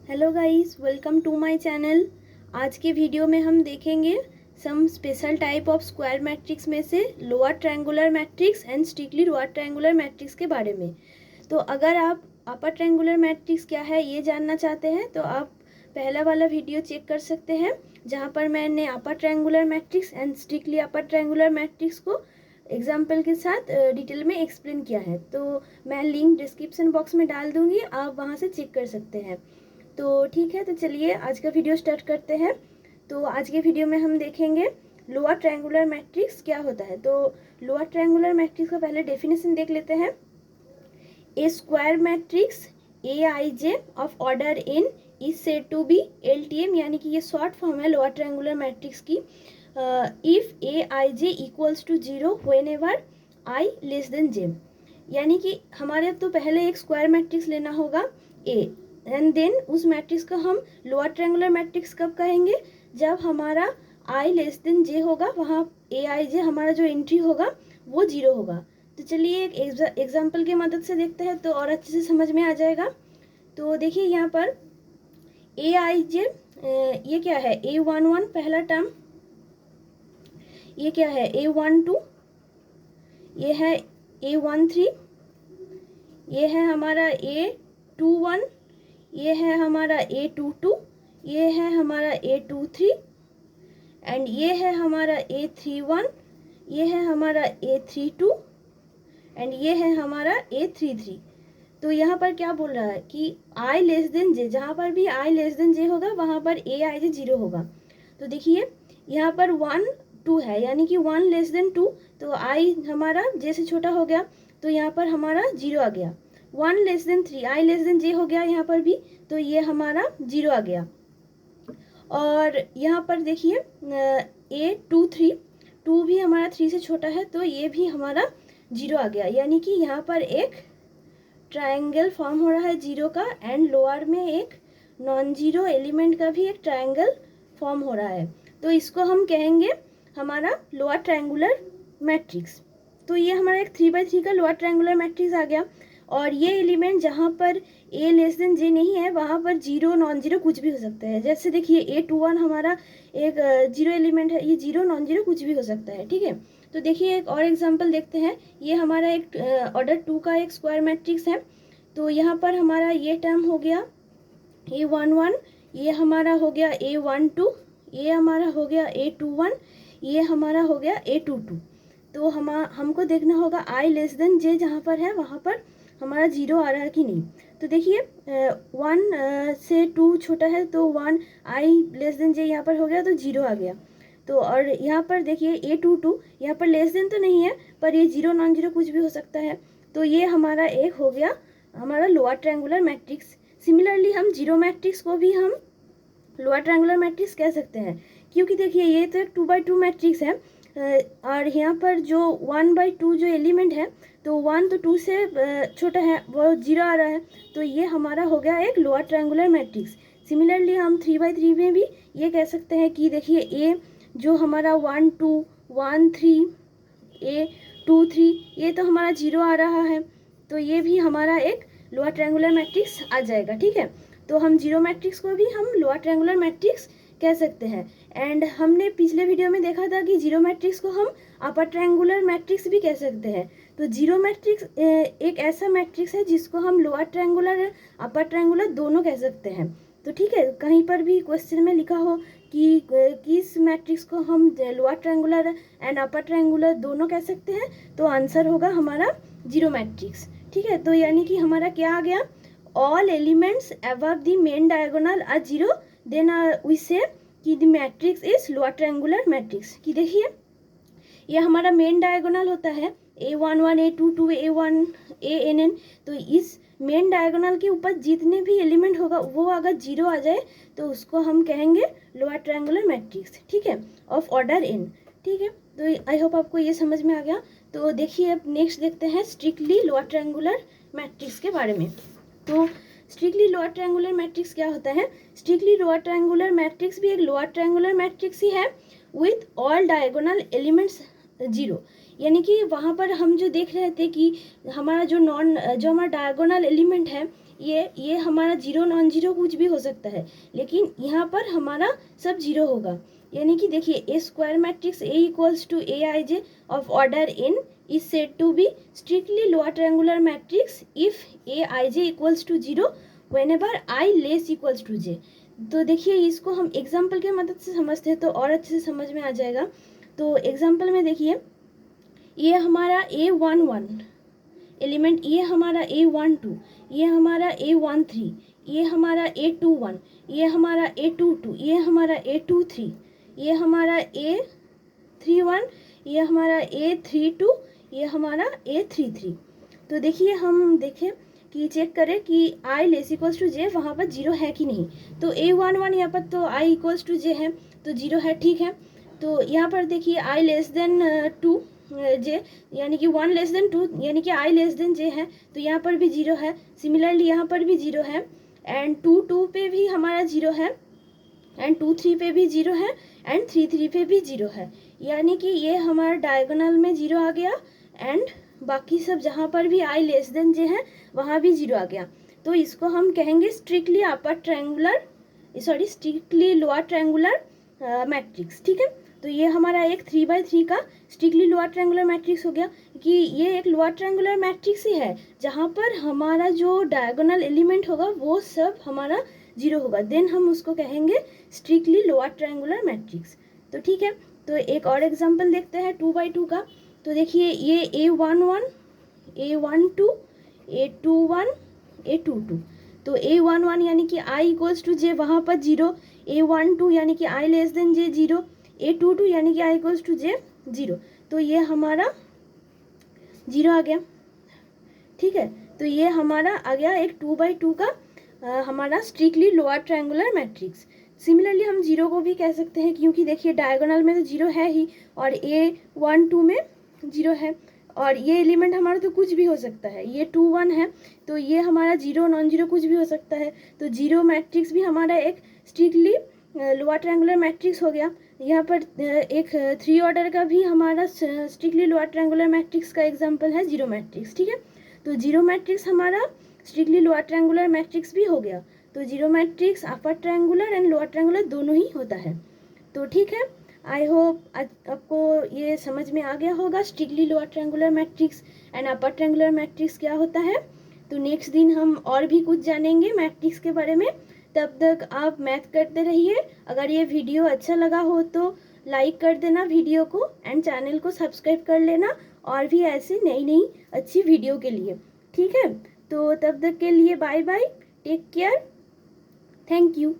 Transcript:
Hello guys, welcome to my channel. आज के video में हम देखेंगे some special type of square matrix में से lower triangular matrix and strictly lower triangular matrix के बारे में। तो अगर आप अपर ट्रायंगुलर मैट्रिक्स क्या है ये जानना चाहते हैं तो आप पहला वाला वीडियो चेक कर सकते हैं, जहाँ पर मैंने upper triangular matrix and strictly upper triangular matrix को एग्जाम्पल के साथ डिटेल में एक्सप्लेन किया है। तो मैं लिंक डिस्क्रिप्शन बॉक्स में डाल दूँगी, आप वहाँ से चेक कर सकते हैं। तो ठीक है, तो चलिए आज का वीडियो स्टार्ट करते हैं। तो आज के वीडियो में हम देखेंगे लोअर ट्रायंगुलर मैट्रिक्स क्या होता है। तो लोअर ट्रायंगुलर मैट्रिक्स का पहले डेफिनेशन देख लेते हैं। A square matrix a i j of order n is said to be LTM, यानी कि ये शॉर्ट फॉर्म है लोअर ट्रायंगुलर मैट्रिक्स की। If a i j equals to 0 whenever i less than j, यानी कि हमारे तो पहले एक स्क्वायर मैट्रिक्स लेना होगा ए, एंड देन उस मैट्रिक्स को हम लोअर ट्रायंगुलर मैट्रिक्स कब कहेंगे, जब हमारा आई लेस देन जे होगा, वहाँ ए आई जे हमारा जो एंट्री होगा वो 0 होगा। तो चलिए एक एग्जाम्पल की मदद से देखते हैं तो और अच्छे से समझ में आ जाएगा। तो देखिए यहाँ पर ए आई जे ये क्या है, A11 पहला टर्म, ये क्या है A12, ये है A13, ये है हमारा A21, ये है हमारा A22, ये है हमारा A23 एंड ये है हमारा A31, ये है हमारा A32 एंड ये है हमारा A33। तो यहाँ पर क्या बोल रहा है कि आई लेस देन जे, जहाँ पर भी आई लेस देन जे होगा वहाँ पर ए आई जे 0 होगा। तो देखिए यहाँ पर 1 2 है, यानी कि 1 लेस देन 2, तो आई हमारा जे से छोटा हो गया, तो यहाँ पर हमारा 0 आ गया। 1 लेस देन 3, आई लेस देन जे हो गया यहाँ पर भी, तो ये हमारा 0 आ गया। और यहाँ पर देखिए A23, 2 भी हमारा 3 से छोटा है, तो ये भी हमारा 0 आ गया, यानी कि यहाँ पर एक ट्रायंगल फॉर्म हो रहा है 0 का, एंड लोअर में एक नॉन जीरो एलिमेंट का भी एक ट्रायंगल फॉर्म हो रहा है। तो इसको हम कहेंगे हमारा लोअर ट्रायंगुलर मैट्रिक्स। तो ये हमारा एक 3x3 का लोअर ट्रायंगुलर मैट्रिक्स आ गया। और ये एलिमेंट जहाँ पर ए लेस देन जे नहीं है वहाँ पर 0 नॉन जीरो कुछ भी हो सकता है। जैसे देखिए A21 हमारा एक 0 एलिमेंट है, ये 0 नॉन जीरो कुछ भी हो सकता है, ठीक है। तो देखिए एक और एग्जांपल देखते हैं। ये हमारा एक ऑर्डर 2 का एक स्क्वायर मैट्रिक्स है। तो यहाँ पर हमारा ये टर्म हो गया A11, ये हमारा हो गया A12, ये हमारा हो गया A21, ये हमारा हो गया A22। तो हमको देखना होगा आई लेस देन जे जहाँ पर है वहाँ पर हमारा 0 आ रहा है कि नहीं। तो देखिए 1 से 2 छोटा है, तो 1 आई लेस देन जे यहाँ पर हो गया, तो 0 आ गया। तो और यहाँ पर देखिए A22, यहाँ पर लेस देन तो नहीं है, पर ये 0 नॉन जीरो कुछ भी हो सकता है। तो ये हमारा एक हो गया हमारा लोअर ट्रायंगुलर मैट्रिक्स। सिमिलरली हम जीरो मैट्रिक्स को भी हम लोअर ट्रायंगुलर मैट्रिक्स कह सकते हैं, क्योंकि देखिए ये तो एक 2x2 मैट्रिक्स है, और यहाँ पर जो 1/2 जो एलिमेंट है, तो 1 तो 2 से छोटा है, वो 0 आ रहा है, तो ये हमारा हो गया एक लोअर ट्रायंगुलर मैट्रिक्स। सिमिलरली हम 3x3 में भी ये कह सकते हैं कि देखिए ए जो हमारा 1 2 1 3 A23, ये तो हमारा 0 आ रहा है, तो ये भी हमारा एक लोअर ट्रायंगुलर मैट्रिक्स आ जाएगा, ठीक है। तो हम जीरो मैट्रिक्स को भी हम लोअर ट्रायंगुलर मैट्रिक्स कह सकते हैं। एंड हमने पिछले वीडियो में देखा था कि जीरो मैट्रिक्स को हम अपर ट्रायंगुलर मैट्रिक्स भी कह सकते हैं। तो जीरो मैट्रिक्स एक ऐसा मैट्रिक्स है जिसको हम लोअर ट्रायंगुलर अपर ट्रायंगुलर दोनों कह सकते हैं। तो ठीक है, कहीं पर भी क्वेश्चन में लिखा हो कि किस मैट्रिक्स को हम lower triangular and upper triangular दोनों कह सकते हैं, तो आंसर होगा हमारा जीरो मैट्रिक्स, ठीक है। तो यानी कि हमारा क्या आ गया, all elements above the main diagonal are 0, then we say कि the matrix is lower triangular matrix। कि देखिए ये हमारा मेन डायगोनल होता है A11 A22 A1 ANN, तो इस मेन डायगोनल के ऊपर जितने भी एलिमेंट होगा वो अगर 0 आ जाए तो उसको हम कहेंगे लोअर ट्रायंगुलर मैट्रिक्स, ठीक है, ऑफ ऑर्डर n, ठीक है। तो आई होप आपको ये समझ में आ गया। तो देखिए अब नेक्स्ट देखते हैं स्ट्रिक्टली लोअर ट्रायंगुलर मैट्रिक्स के बारे में। तो स्ट्रिक्टली लोअर ट्रायंगुलर मैट्रिक्स क्या होता है, स्ट्रिक्टली लोअर ट्रायंगुलर मैट्रिक्स भी एक लोअर ट्रायंगुलर मैट्रिक्स ही है विथ ऑल डायगोनल एलिमेंट्स 0, यानी कि वहाँ पर हम जो देख रहे थे कि हमारा जो हमारा डायगोनल एलिमेंट है ये हमारा जीरो नॉन जीरो कुछ भी हो सकता है, लेकिन यहाँ पर हमारा सब जीरो होगा। यानी कि देखिए a square matrix a equals to a i j of order n is said to be strictly lower triangular matrix if a i j equals to zero whenever i less equals to j. तो देखिए इसको हम example के मदद से समझते हैं तो और अच्छे से समझ में आ जाएगा। तो एग्जाम्पल में देखिए ये हमारा A11 एलिमेंट, ये हमारा A12, ये हमारा A13, ये हमारा A21, ये हमारा A22, ये हमारा A23, ये हमारा A31, ये हमारा A32, ये हमारा A33। तो देखिए हम देखें कि चेक करें कि आई लेस इक्वल्स टू जे वहाँ पर जीरो है कि नहीं। तो A11 यहाँ पर तो आई इक्वल्स टू जे है तो जीरो है, ठीक है। तो यहाँ पर देखिए आई लेस देन टू जे यानी कि 1 लेस देन 2 यानी कि आई लेस देन जे है, तो यहाँ पर भी जीरो है। सिमिलरली यहाँ पर भी जीरो है, एंड 2 पे भी हमारा जीरो है, एंड 2 पे भी जीरो है, एंड 3 पे भी जीरो है। यानी कि ये हमारा डायगोनल में जीरो आ गया, एंड बाकी सब जहाँ पर भी आई लेस देन जे है वहाँ भी जीरो आ गया। तो इसको हम कहेंगे strictly strictly lower triangular matrix, ठीक है। तो ये हमारा एक 3x3 का स्ट्रिक्टली लोअर ट्रायंगुलर मैट्रिक्स हो गया कि ये एक लोअर ट्रायंगुलर मैट्रिक्स ही है जहाँ पर हमारा जो डायगोनल एलिमेंट होगा वो सब हमारा जीरो होगा, देन हम उसको कहेंगे स्ट्रिक्टली लोअर ट्रायंगुलर मैट्रिक्स। तो ठीक है, तो एक और एग्जांपल देखते हैं 2x2 का। तो देखिए ये A11, A12, A21, A22। तो A11 यानी कि i इक्वल्स टू जे वहाँ पर जीरो, A12 यानी कि i less than J zero, A22 यानी कि i equals to J zero. तो ये हमारा जीरो आ गया, ठीक है। तो ये हमारा आ गया एक 2x2 का हमारा strictly lower triangular matrix. Similarly हम जीरो को भी कह सकते हैं क्योंकि देखिए डायगोनल में तो जीरो है ही और A12 में जीरो है, और ये एलिमेंट हमारा तो कुछ भी हो सकता है, ये 2 1 है तो ये हमारा जीरो नॉन जीरो कुछ भी हो सकता है। तो जीरो मैट्रिक्स भी हमारा एक स्ट्रिक्टली लोअर ट्रायंगुलर मैट्रिक्स हो गया। यहाँ पर एक 3 ऑर्डर का भी हमारा स्ट्रिक्टली लोअर ट्रायंगुलर मैट्रिक्स का एग्जांपल है जीरो मैट्रिक्स, ठीक है। तो जीरो मैट्रिक्स हमारा स्ट्रिक्टली लोअर ट्रायंगुलर मैट्रिक्स भी हो गया। तो zero matrix upper triangular and lower triangular दोनों ही होता है। तो ठीक है, आई होप आपको ये समझ में आ गया होगा strictly lower triangular matrix and upper triangular matrix क्या होता है। तो नेक्स्ट दिन हम और भी कुछ जानेंगे मैट्रिक्स के बारे में। तब तक आप मैथ करते रहिए। अगर ये वीडियो अच्छा लगा हो तो लाइक कर देना वीडियो को, एंड चैनल को सब्सक्राइब कर लेना और भी ऐसे नई अच्छी वीडियो के लिए, ठीक है। तो तब तक के लिए bye bye, take care, thank you.